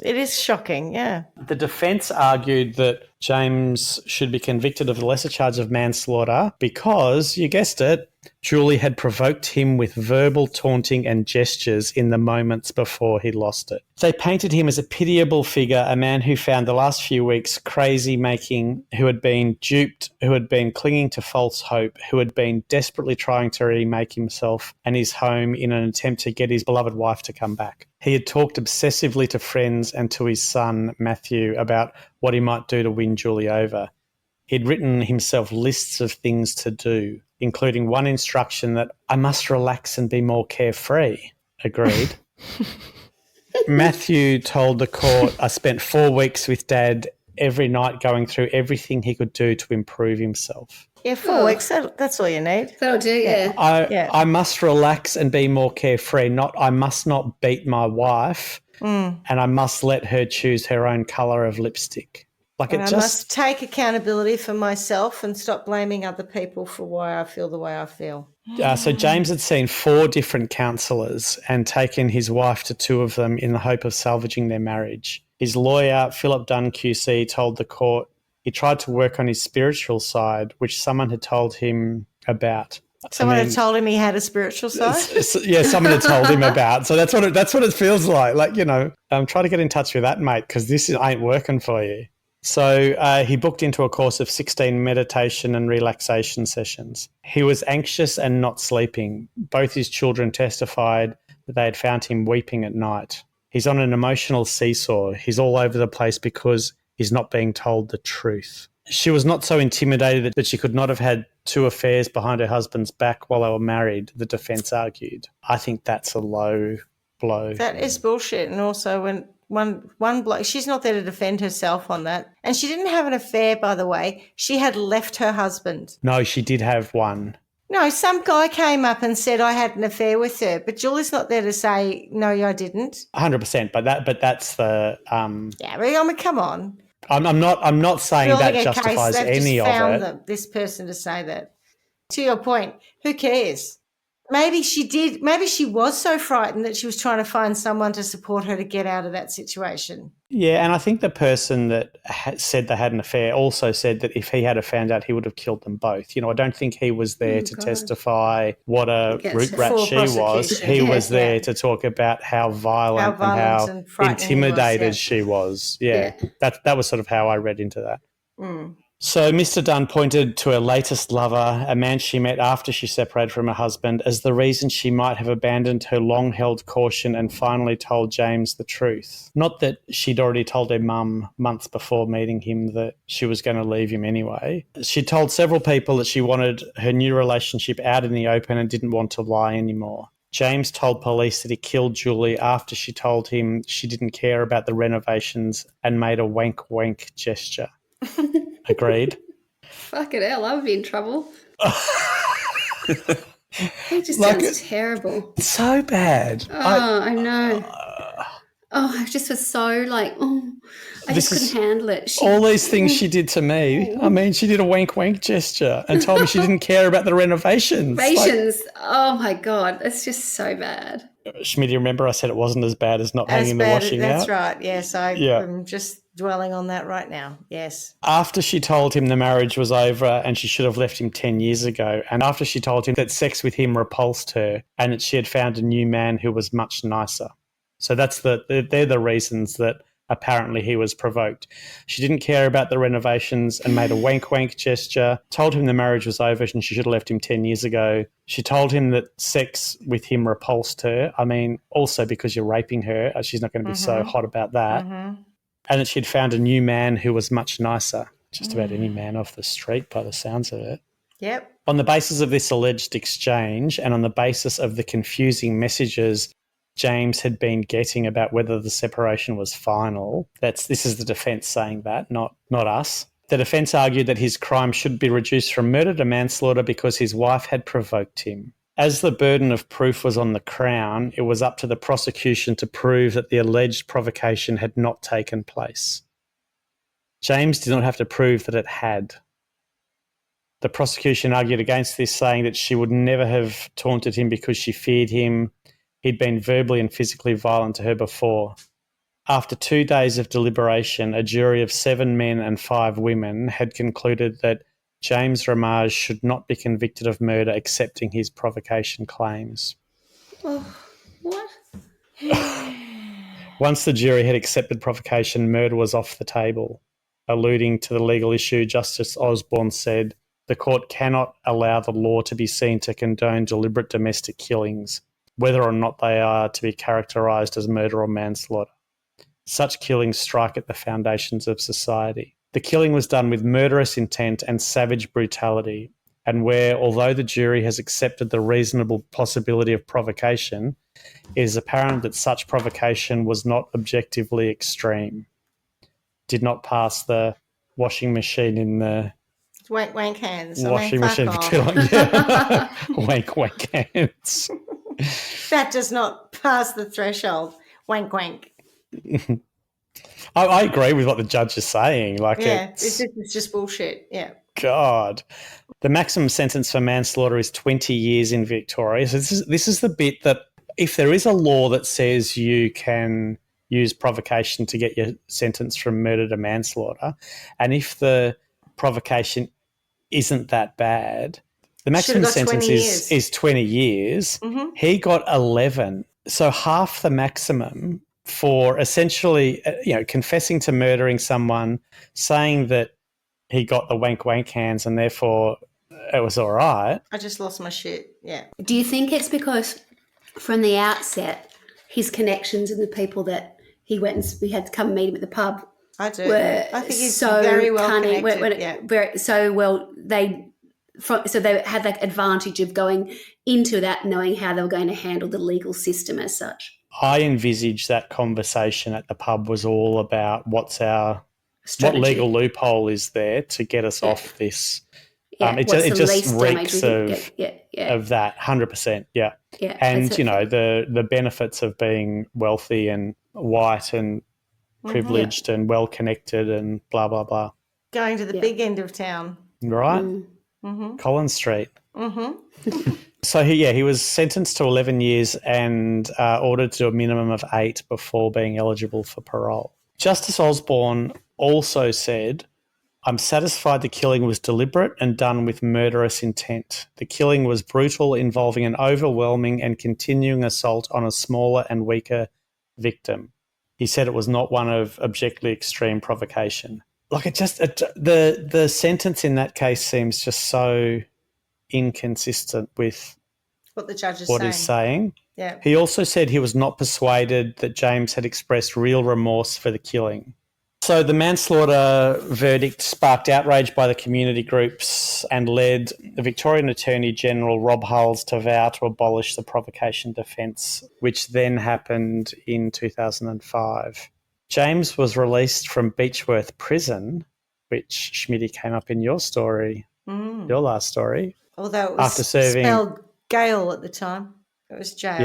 It is shocking, yeah. The defence argued that James should be convicted of the lesser charge of manslaughter because, you guessed it, Julie had provoked him with verbal taunting and gestures in the moments before he lost it. They painted him as a pitiable figure, a man who found the last few weeks crazy making, who had been duped, who had been clinging to false hope, who had been desperately trying to remake himself and his home in an attempt to get his beloved wife to come back. He had talked obsessively to friends and to his son, Matthew, about what he might do to win Julie over. He'd written himself lists of things to do, including one instruction that I must relax and be more carefree. Agreed. Matthew told the court, I spent 4 weeks with Dad every night going through everything he could do to improve himself. Yeah, 4 weeks, that's all you need. That'll do, yeah. I must relax and be more carefree, not I must not beat my wife and I must let her choose her own colour of lipstick. Like And it I just must take accountability for myself and stop blaming other people for why I feel the way I feel. So James had seen 4 different counsellors and taken his wife to 2 of them in the hope of salvaging their marriage. His lawyer, Philip Dunn QC, told the court he tried to work on his spiritual side, which someone had told him about. Someone had told him he had a spiritual side? Someone had told him about. So that's what it feels like. Like, try to get in touch with that, mate, because this ain't working for you. So he booked into a course of 16 meditation and relaxation sessions. He was anxious and not sleeping. Both his children testified that they had found him weeping at night. He's on an emotional seesaw. He's all over the place because he's not being told the truth. She was not so intimidated that she could not have had 2 affairs behind her husband's back while they were married, the defence argued. I think that's a low blow. That is bullshit. And also when one bloke, she's not there to defend herself on that. And she didn't have an affair, by the way. She had left her husband. No, she did have one. No, some guy came up and said I had an affair with her, but Julie's not there to say, no, I didn't. 100%, but that's the... Yeah, I mean, come on. I'm not saying that justifies any of it. This person to say that. To your point, who cares? Maybe she did. Maybe she was so frightened that she was trying to find someone to support her to get out of that situation. Yeah, and I think the person that said they had an affair also said that if he had found out, he would have killed them both. I don't think he was there to testify what a root rat she was. He was there to talk about how violent and how intimidated she was. Yeah. That was sort of how I read into that. Mm. So Mr. Dunn pointed to her latest lover, a man she met after she separated from her husband, as the reason she might have abandoned her long-held caution and finally told James the truth. Not that she'd already told her mum months before meeting him that she was going to leave him anyway. She told several people that she wanted her new relationship out in the open and didn't want to lie anymore. James told police that he killed Julie after she told him she didn't care about the renovations and made a wank-wank gesture. Agreed. Fucking hell, I would be in trouble. It just sounds terrible. So bad. Oh, I know. I just was so like, I just couldn't handle it. All these things she did to me. I mean, she did a wank-wank gesture and told me she didn't care about the renovations. Oh, my God. That's just so bad. Schmidt, you remember I said it wasn't as bad as not hanging the washing out? That's right. Yes, I'm just dwelling on that right now. Yes. After she told him the marriage was over and she should have left him 10 years ago, and after she told him that sex with him repulsed her and that she had found a new man who was much nicer. So they're the reasons that apparently he was provoked. She didn't care about the renovations and made a wank-wank gesture, told him the marriage was over and she should have left him 10 years ago. She told him that sex with him repulsed her. I mean, also because you're raping her, she's not going to be so hot about that. Mm-hmm. And that she'd found a new man who was much nicer. Just about any man off the street by the sounds of it. Yep. On the basis of this alleged exchange and on the basis of the confusing messages James had been getting about whether the separation was final, this is the defence saying that, not us. The defence argued that his crime should be reduced from murder to manslaughter because his wife had provoked him. As the burden of proof was on the Crown, it was up to the prosecution to prove that the alleged provocation had not taken place. James did not have to prove that it had. The prosecution argued against this, saying that she would never have taunted him because she feared him. He'd been verbally and physically violent to her before. After 2 days of deliberation, a jury of 7 men and 5 women had concluded that James Ramage should not be convicted of murder, accepting his provocation claims. Oh, what? Once the jury had accepted provocation, murder was off the table. Alluding to the legal issue, Justice Osborne said, "The court cannot allow the law to be seen to condone deliberate domestic killings, whether or not they are to be characterised as murder or manslaughter. Such killings strike at the foundations of society. The killing was done with murderous intent and savage brutality, and where, although the jury has accepted the reasonable possibility of provocation, it is apparent that such provocation was not objectively extreme. Did not pass the washing machine in the wank hands. Washing machine for too long. Yeah. wank hands. That does not pass the threshold. Wank. I agree with what the judge is saying. Like, it's just bullshit. Yeah. God. The maximum sentence for manslaughter is 20 years in Victoria. So this is the bit that if there is a law that says you can use provocation to get your sentence from murder to manslaughter, and if the provocation isn't that bad, the maximum sentence is 20 years. Mm-hmm. He got 11. So half the maximum for essentially, confessing to murdering someone, saying that he got the wank hands and therefore it was all right. I just lost my shit. Yeah. Do you think it's because from the outset, his connections and the people that he went and we had to come and meet him at the pub I do. were I think he's so very well cunning, connected. so well they had that advantage of going into that knowing how they were going to handle the legal system as such. I envisage that conversation at the pub was all about what legal loophole is there to get us off this. It just reeks of that 100%. Yeah. Yeah. And, the benefits of being wealthy and white and privileged and well-connected and blah, blah, blah. Going to the big end of town. Right? Mm-hmm. Collins Street. Mm-hmm. So, he was sentenced to 11 years and ordered to do a minimum of 8 before being eligible for parole. Justice Osborne also said, "I'm satisfied the killing was deliberate and done with murderous intent. The killing was brutal, involving an overwhelming and continuing assault on a smaller and weaker victim." He said it was not one of objectively extreme provocation. Like the sentence in that case seems just so inconsistent with what the judge is he's saying. Yeah. He also said he was not persuaded that James had expressed real remorse for the killing. So the manslaughter verdict sparked outrage by the community groups and led the Victorian Attorney General Rob Hulls to vow to abolish the provocation defence, which then happened in 2005. James was released from Beechworth Prison, which, Schmitty, came up in your story, your last story. Although it was spelled Gale at the time. It was jail.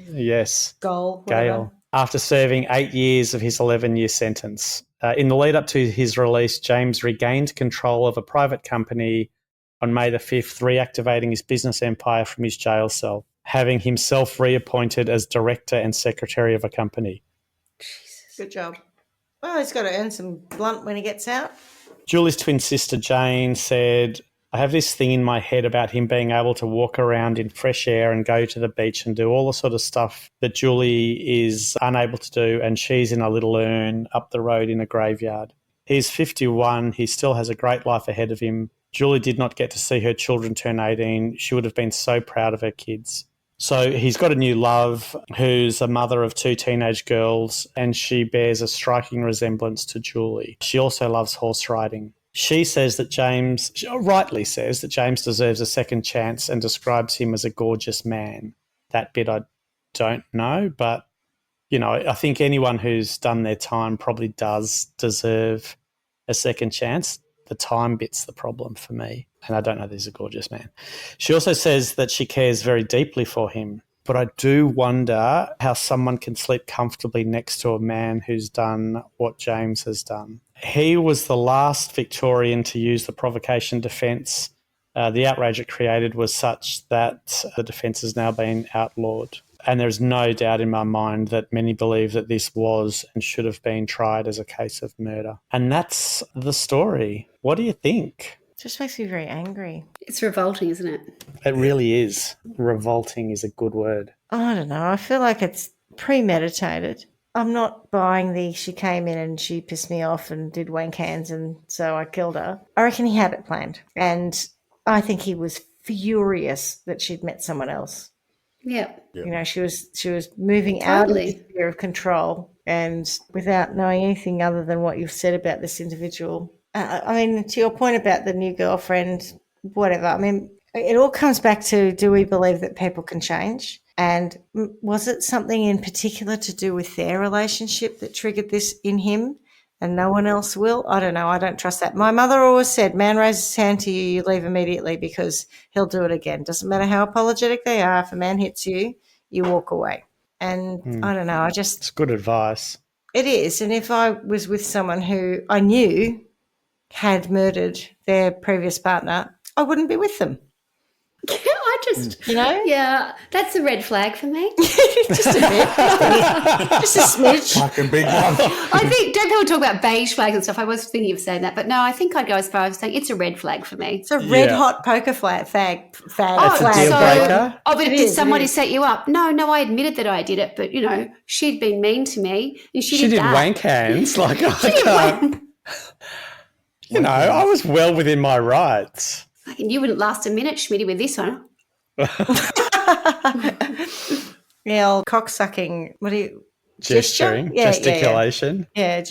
Yes. Gale. After serving 8 years of his 11-year sentence. In the lead up to his release, James regained control of a private company on May the 5th, reactivating his business empire from his jail cell, having himself reappointed as director and secretary of a company. Jesus. Good job. Well, he's got to earn some blunt when he gets out. Julie's twin sister Jane said, "I have this thing in my head about him being able to walk around in fresh air and go to the beach and do all the sort of stuff that Julie is unable to do, and she's in a little urn up the road in a graveyard. He's 51. He still has a great life ahead of him. Julie did not get to see her children turn 18. She would have been so proud of her kids." So he's got a new love who's a mother of 2 teenage girls, and she bears a striking resemblance to Julie. She also loves horse riding. She rightly says that James deserves a second chance and describes him as a gorgeous man. That bit I don't know, but, I think anyone who's done their time probably does deserve a second chance. The time bit's the problem for me, and I don't know that he's a gorgeous man. She also says that she cares very deeply for him, but I do wonder how someone can sleep comfortably next to a man who's done what James has done. He was the last Victorian to use the provocation defence. The outrage it created was such that the defence has now been outlawed. And there's no doubt in my mind that many believe that this was and should have been tried as a case of murder. And that's the story. What do you think? Just makes me very angry. It's revolting, isn't it? It really is. Revolting is a good word. I don't know. I feel like it's premeditated. I'm not buying she came in and she pissed me off and did wank hands and so I killed her. I reckon he had it planned. And I think he was furious that she'd met someone else. Yeah. She was moving out of the sphere of control and without knowing anything other than what you've said about this individual. To your point about the new girlfriend, whatever. It all comes back to, do we believe that people can change? And was it something in particular to do with their relationship that triggered this in him and no one else will? I don't know. I don't trust that. My mother always said, man raises his hand to you, you leave immediately because he'll do it again. Doesn't matter how apologetic they are. If a man hits you, you walk away. And I don't know. It's good advice. It is. And if I was with someone who I knew had murdered their previous partner, I wouldn't be with them. I just, yeah, that's a red flag for me. Just a bit. Just a smidge. Fucking big one. I think, don't people talk about beige flags and stuff? I was thinking of saying that, but no, I think I'd go as far as saying it's a red flag for me. It's a red hot poker flag. That's a flag. deal breaker. Oh, but did somebody set you up? No, I admitted that I did it, but, she'd been mean to me. And she did that. wank hands. Like, I can't. I was well within my rights. You wouldn't last a minute, Schmitty, with this one. Yeah, old cocksucking. What do you? Gesturing, gesture? gesticulation. Yeah.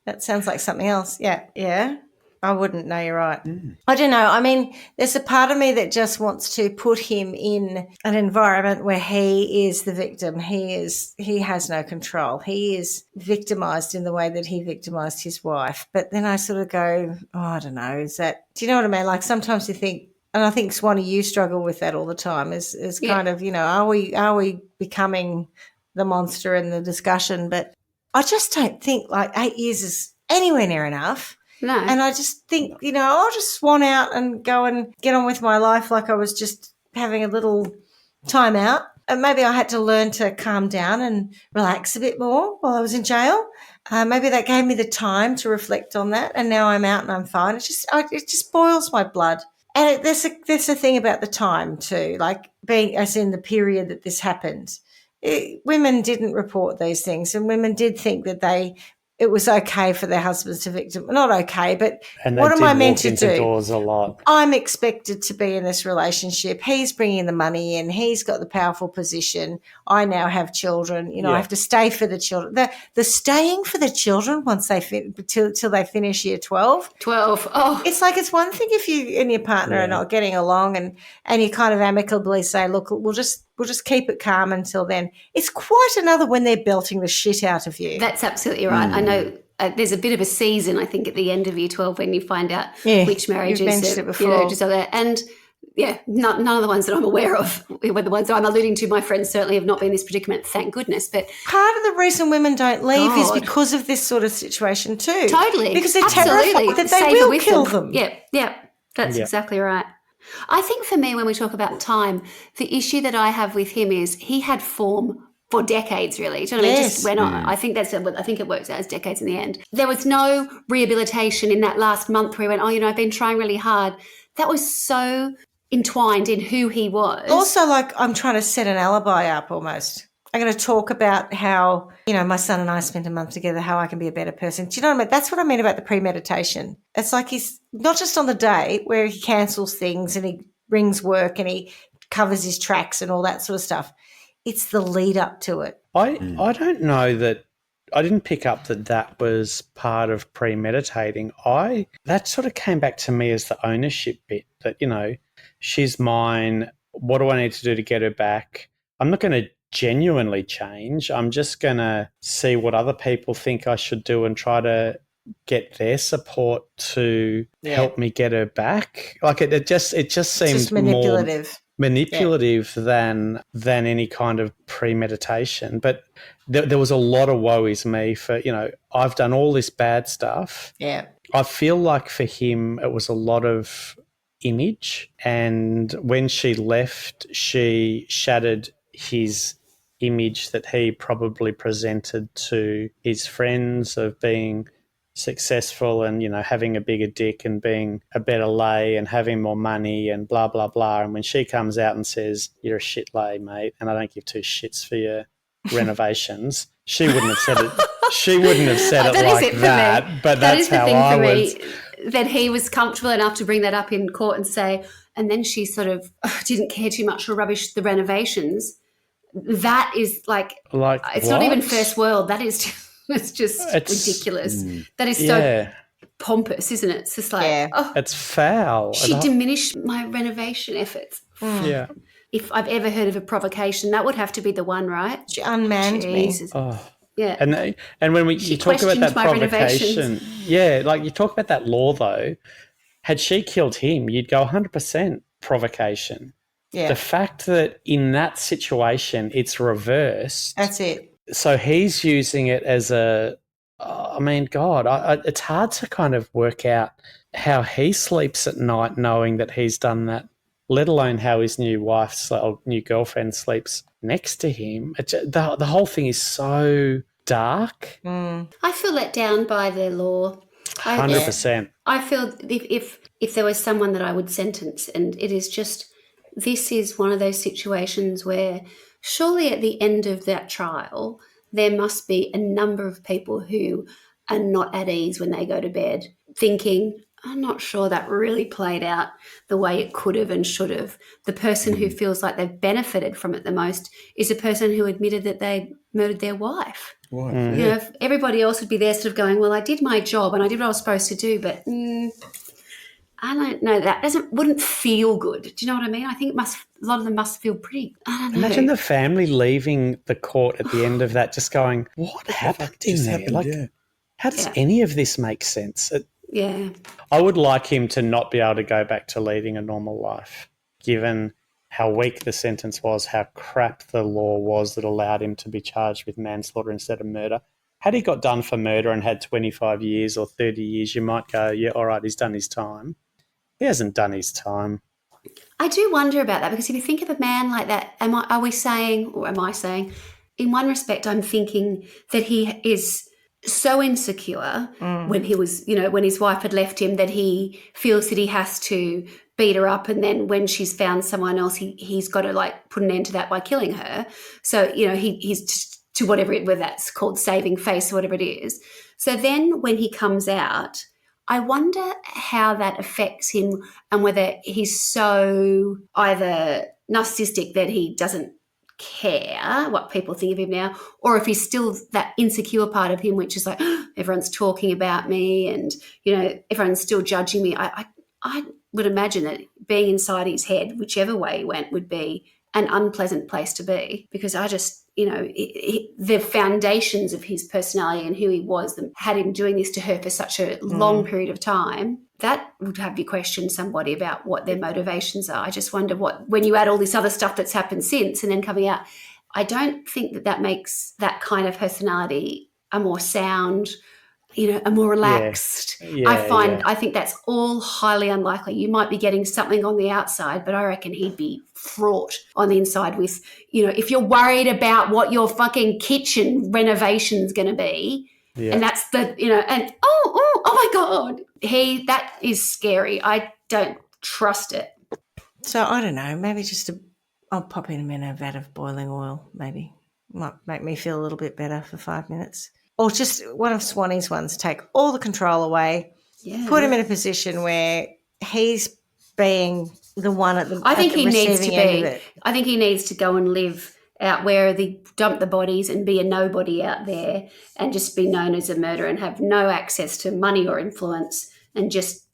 That sounds like something else. Yeah. I wouldn't. No, you're right. I don't know. I mean, there's a part of me that just wants to put him in an environment where he is the victim. He has no control. He is victimized in the way that he victimized his wife. But then I sort of go, I don't know. Do you know what I mean? Like sometimes you think, and I think Swanee, you struggle with that all the time. Is kind of, are we becoming the monster in the discussion? But I just don't think like 8 years is anywhere near enough. No. And I just think, I'll just swan out and go and get on with my life like I was just having a little time out. And maybe I had to learn to calm down and relax a bit more while I was in jail. Maybe that gave me the time to reflect on that. And now I'm out and I'm fine. It just boils my blood. And there's a thing about the time too, like being as in the period that this happened. Women didn't report these things, and women did think that it was okay for their husbands to victim. Not okay, but what am I meant to do? Doors a lot. I'm expected to be in this relationship. He's bringing the money in. He's got the powerful position. I now have children. I have to stay for the children. The staying for the children once till they finish year 12. 12. Oh, it's like it's one thing if you and your partner are not getting along, and you kind of amicably say, look, we'll just keep it calm until then. It's quite another when they're belting the shit out of you. That's absolutely right. I know there's a bit of a season, I think, at the end of year 12 when you find out which marriages you've mentioned it before. Just are there. And, none of the ones that I'm aware of were the ones that I'm alluding to. My friends certainly have not been in this predicament, thank goodness. But part of the reason women don't leave is because of this sort of situation too. Totally. Because they're terrified that they will kill them. Yeah. That's exactly right. I think for me, when we talk about time, the issue that I have with him is he had form for decades, really. Do you know what I mean? Just went on. I think it works out as decades in the end. There was no rehabilitation in that last month where he went, I've been trying really hard. That was so entwined in who he was. Also, like I'm trying to set an alibi up almost. I'm going to talk about how, my son and I spent a month together, how I can be a better person. Do you know what I mean? That's what I mean about the premeditation. It's like he's not just on the day where he cancels things and he rings work and he covers his tracks and all that sort of stuff. It's the lead up to it. I don't know that I didn't pick up that was part of premeditating. That sort of came back to me as the ownership bit that, she's mine. What do I need to do to get her back? I'm not going to genuinely change. I'm just going to see what other people think I should do and try to get their support to help me get her back. Like it just seems manipulative. Manipulative than any kind of premeditation. But there was a lot of woe is me for, I've done all this bad stuff. Yeah. I feel like for him it was a lot of image, and when she left, she shattered his image that he probably presented to his friends of being successful and, having a bigger dick and being a better lay and having more money and blah, blah, blah. And when she comes out and says, you're a shit lay, mate, and I don't give two shits for your renovations, she wouldn't have said it. She wouldn't have said it like that, but that's how I was. That he was comfortable enough to bring that up in court and say, and then she sort of didn't care too much to rubbish the renovations. That is like it's what? Not even first world. That is just ridiculous. That is so pompous, isn't it? It's just like, it's foul. She diminished my renovation efforts. Yeah. If I've ever heard of a provocation, that would have to be the one, right? She unmanned me. Oh. Yeah. And when you talk about that provocation, like you talk about that law though, had she killed him, you'd go 100% provocation. Yeah. The fact that in that situation it's reversed. That's it. So he's using it as I mean, God, it's hard to kind of work out how he sleeps at night knowing that he's done that, let alone how his new wife or new girlfriend sleeps next to him. The whole thing is so dark. I feel let down by the law. 100%. I feel if there was someone that I would sentence, and it is just, this is one of those situations where surely at the end of that trial, there must be a number of people who are not at ease when they go to bed, thinking, I'm not sure that really played out the way it could have and should have. The person who feels like they've benefited from it the most is a person who admitted that they murdered their wife. Right. You know, if everybody else would be there sort of going, well, I did my job and I did what I was supposed to do, but I don't know, that wouldn't feel good. Do you know what I mean? I think a lot of them must feel pretty, I don't know. Imagine the family leaving the court at the end of that just going, what happened in there? How does any of this make sense? Yeah. I would like him to not be able to go back to leading a normal life, given how weak the sentence was, how crap the law was that allowed him to be charged with manslaughter instead of murder. Had he got done for murder and had 25 years or 30 years, you might go, yeah, all right, he's done his time. He hasn't done his time. I do wonder about that, because if you think of a man like that, am I saying, in one respect, I'm thinking that he is so insecure when he was, when his wife had left him, that he feels that he has to beat her up, and then when she's found someone else, he's got to like put an end to that by killing her. So, he's just to whether that's called saving face or whatever it is. So then when he comes out, I wonder how that affects him, and whether he's so either narcissistic that he doesn't care what people think of him now, or if he's still that insecure part of him, which is like, everyone's talking about me and, everyone's still judging me. I would imagine that being inside his head, whichever way he went, would be an unpleasant place to be, because I just, the foundations of his personality and who he was that had him doing this to her for such a long period of time, that would have you question somebody about what their motivations are. I just wonder when you add all this other stuff that's happened since and then coming out, I don't think that makes that kind of personality a more sound, a more relaxed. I think that's all highly unlikely. You might be getting something on the outside, but I reckon he'd be fraught on the inside with, if you're worried about what your fucking kitchen renovation's going to be, and that's the, and oh my God, that is scary. I don't trust it. So I don't know, maybe I'll pop in a vat of boiling oil, maybe. Might make me feel a little bit better for 5 minutes. Or just one of Swanee's ones, take all the control away, put him in a position where he's being the one at the I think he needs to end of it. I think he needs to go and live out where they dump the bodies and be a nobody out there and just be known as a murderer and have no access to money or influence and just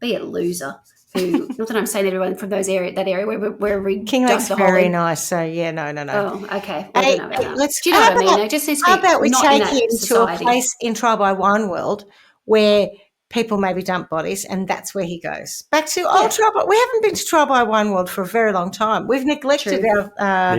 be a loser. Who, not that I'm saying everyone from that area where we King Lake's very nice, so yeah, no. Oh, okay. Well, I don't know about that. Let's, do you know what I mean? It just needs to be how about we not take in that him society. to a place in Trial by Wine World where people maybe dump bodies, and that's where he goes. Back to Trial by. We haven't been to Trial by Wine World for a very long time. We've neglected our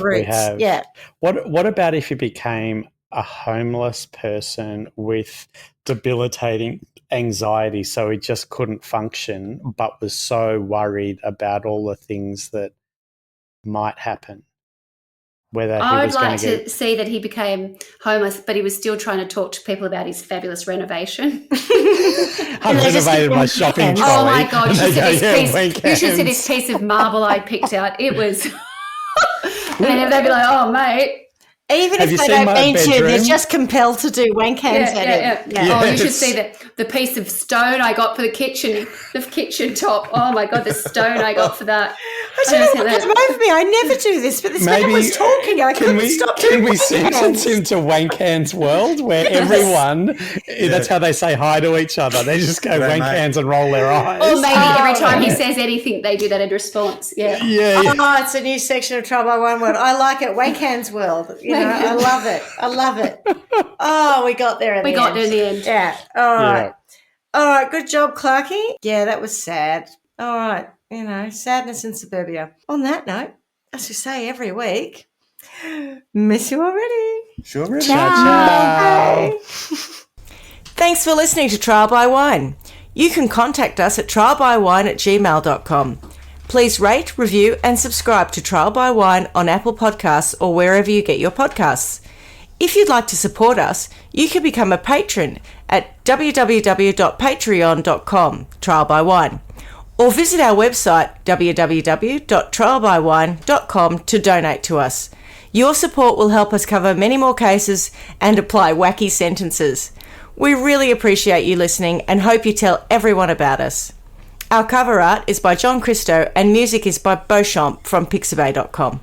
roots. We have. Yeah. What about if he became a homeless person with debilitating anxiety, so he just couldn't function, but was so worried about all the things that might happen? I would like to see that he became homeless, but he was still trying to talk to people about his fabulous renovation. I renovated my shopping trolley. Oh my God! You should see this piece of marble I picked out. It was, and then they'd be like, "Oh, mate." Even if they don't mean to, they're just compelled to do wank hands at him. Yeah. Oh, you should see the piece of stone I got for the kitchen top. Oh my God, the stone I got for that. I don't know what came over me. I never do this, but this man was talking. I couldn't stop doing Can we sentence him to wank hands world where everyone, that's how they say hi to each other. They just go wank hands and roll their eyes. Or maybe every time he says anything, they do that in response. Yeah. Oh, it's a new section of Trial by One World. I like it. Wank hands world. I love it. Oh, we got there in the end. We got there in the end. Yeah. All right. All right. Good job, Clarky. Yeah, that was sad. All right. Sadness in suburbia. On that note, as we say every week, Miss you already. Sure. Ciao. Thanks for listening to Trial by Wine. You can contact us at trialbywine@gmail.com. Please rate, review, and subscribe to Trial by Wine on Apple Podcasts or wherever you get your podcasts. If you'd like to support us, you can become a patron at www.patreon.com, Trial by Wine, or visit our website www.trialbywine.com to donate to us. Your support will help us cover many more cases and apply wacky sentences. We really appreciate you listening and hope you tell everyone about us. Our cover art is by John Christo and music is by Beauchamp from pixabay.com.